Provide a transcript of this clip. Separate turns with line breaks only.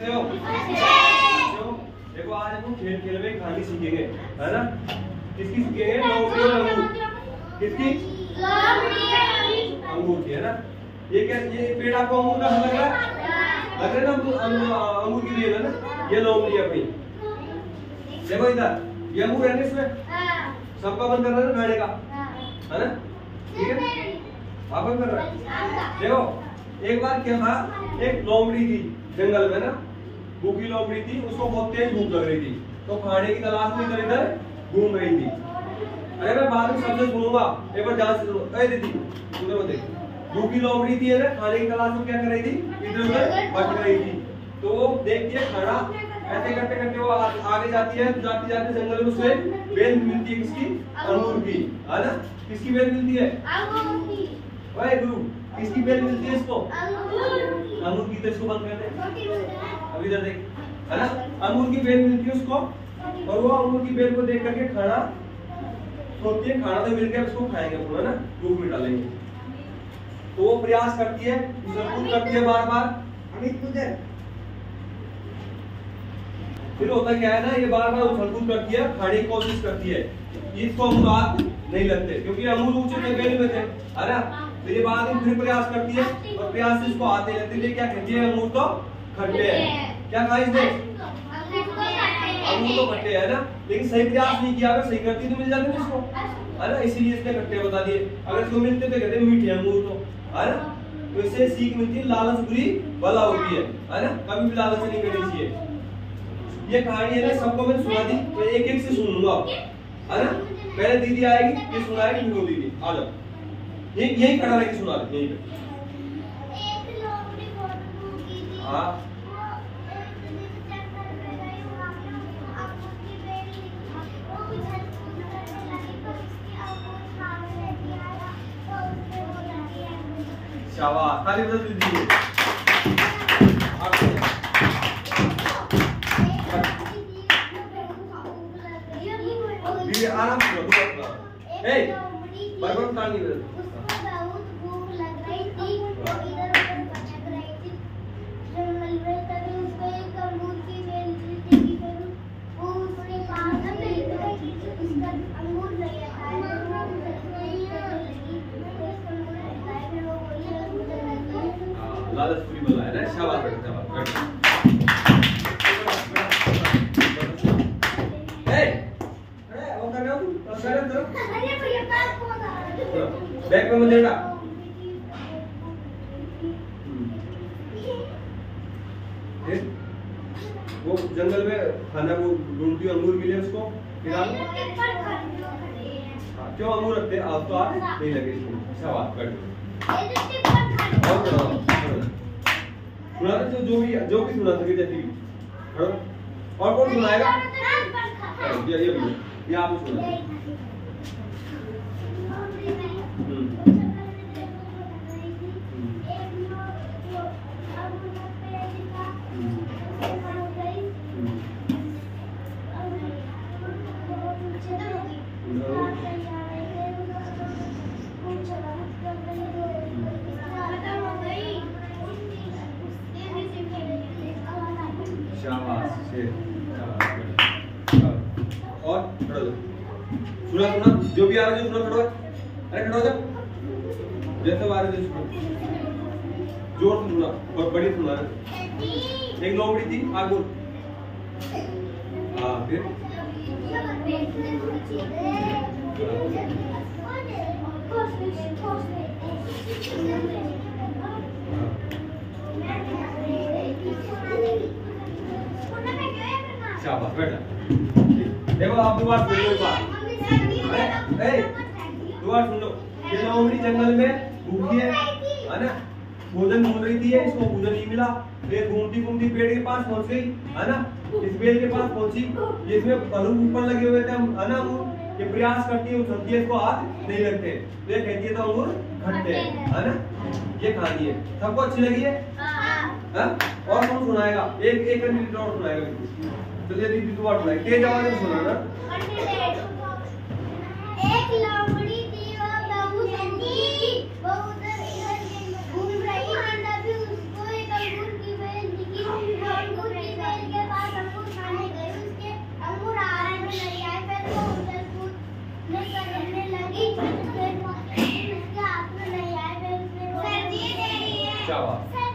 देखो आज हम खेल खेल में कहानी सीखेंगे, है ना। किसकी सीखेंगे? लोमड़ी और अंगूर। किसकी? अंगूर की, है ना। ये क्या, ये पेड़ आपको अंगूर का लग रहा है? लग रहा है ना, अंगूर की बेल है ना। ये लोमड़ी है भाई। देखो इधर, ये अंगूर है ना, इसमें सबका मन कर रहा है ना खाने का, है ना। ठीक है, आप मन कर रहा है। देखो एक बार क्या था, एक लोमड़ी थी जंगल में ना, भूखी लोमड़ी थी, उसको बहुत तेज भूख लग रही थी, तो खाने की तलाश में इधर इधर घूम रही थी। अरे मैं बाद में सबसे सुनूंगा, एक बार ध्यान से सुनो। अरे दीदी उधर मत देख। भूखी लोमड़ी थी है ना, खाने की तलाश में क्या कर रही थी, इधर उधर भटक रही थी। तो देखती है खाना, ऐसे करते करते वो आगे जाती है, जाते जाते जंगल में उसे बेल मिलती है, किसकी? अंगूर की, है ना। किसकी बेल मिलती है? ओए गुरु, किसकी बेल मिलती है इसको? अंगूर की। तो इसको बंद कर दे, अभी इधर देख, है ना। अंगूर की बेल मिलती है उसको, और वो अंगूर की बेल को देख करके खाना सोचती है, खाना तो मिल गया, उसको खाएंगे पूरा ना, भूख मिटा लेंगे। तो वो प्रयास करती है, उछल-कूद करती है बार बार। फिर होता क्या है ना, ये बार बार उछल-कूद करती है, खाने की कोशिश करती है। इसको अंगूर हाथ नहीं लगते, क्योंकि अंगूर ऊंचे बेल में थे, है ना। तो ये बाद में फिर प्रयास करती है, और प्रयास से इसको आते रहती है। क्या कहती है, अंगूर तो खट्टे हैं। क्या कहा इसने? अंगूर तो खट्टे है ना। लेकिन सही प्रयास नहीं किया, अगर सही करती तो मिल जाते ना इसको, है ना। इसीलिए इसने खट्टे बता दिए। अगर इसको मिलते तो कहते मीठे अंगूर, तो है ना। तो इससे सीख मिलती है, लालच बुरी बला होती है ना। कभी भी लालच नहीं करनी चाहिए। ये कहानी है ना, सबको मैं सुना दी, तो एक एक से सुनूंगा, है ना। पहले दीदी आएगी, ये सुनाएगी, फिर वो दीदी आ जाओ, यही खड़ा रह के सुना दे, यहीं पे। हाँ शाबाश, ताली बजा दीजिए। दीदी आराम से लो, ए बरबर ताली बजा। लालच पूरी बला है ना। शाबाश बेटा, शाबाश बेटा। ए वो कर रहे हो, कर रहे हो। अरे भैया बैग को बता, बैग में मत लेना। वो जंगल में खाना वो ढूंढती, अंगूर मिले उसको, क्यों अंगूर रखते? आप तो आज नहीं लगे इसको। शाबाश बैठ। सुना तो जो भी सुना सके जैसी भी। और कौन सुनाएगा? ये आप सुना। और खड़ा हो, सुना जो भी आ रहा है, जो सुना खड़ा हो। अरे खड़ा हो जा, जैसे आ रहा है सुना, जोर से सुना और बड़ी सुना। एक लोमड़ी थी, आग बोल। हाँ फिर शाबाश बेटा। देखो आप दोबारा सुन लो एक बार, दोबारा सुन लो। ये लोमड़ी जंगल में भूखी है ना, भोजन ढूंढ रही थी, इसको भोजन नहीं मिला। फिर घूमती घूमती पेड़ के पास पहुंच गई, है ना। इस बेल के पास पहुंची, इसमें फल ऊपर लगे हुए थे, है ना। ये प्रयास करती है, उछलती है, इसको हाथ नहीं लगते, तो ये कहती है तो अंगूर खट्टे हैं, है ना। ये कहानी है, सबको अच्छी लगी है? हाँ? और कौन सुनाएगा? एक एक मिनट और सुनाएगा। तो ये दीदी दोबारा सुनाएगी, तेज आवाज में सुनाना।
एक लोमड़ी थी, वो बहुत घूम रही थी, तभी उसको एक अंगूर की बेल दिखी।
शाबाश।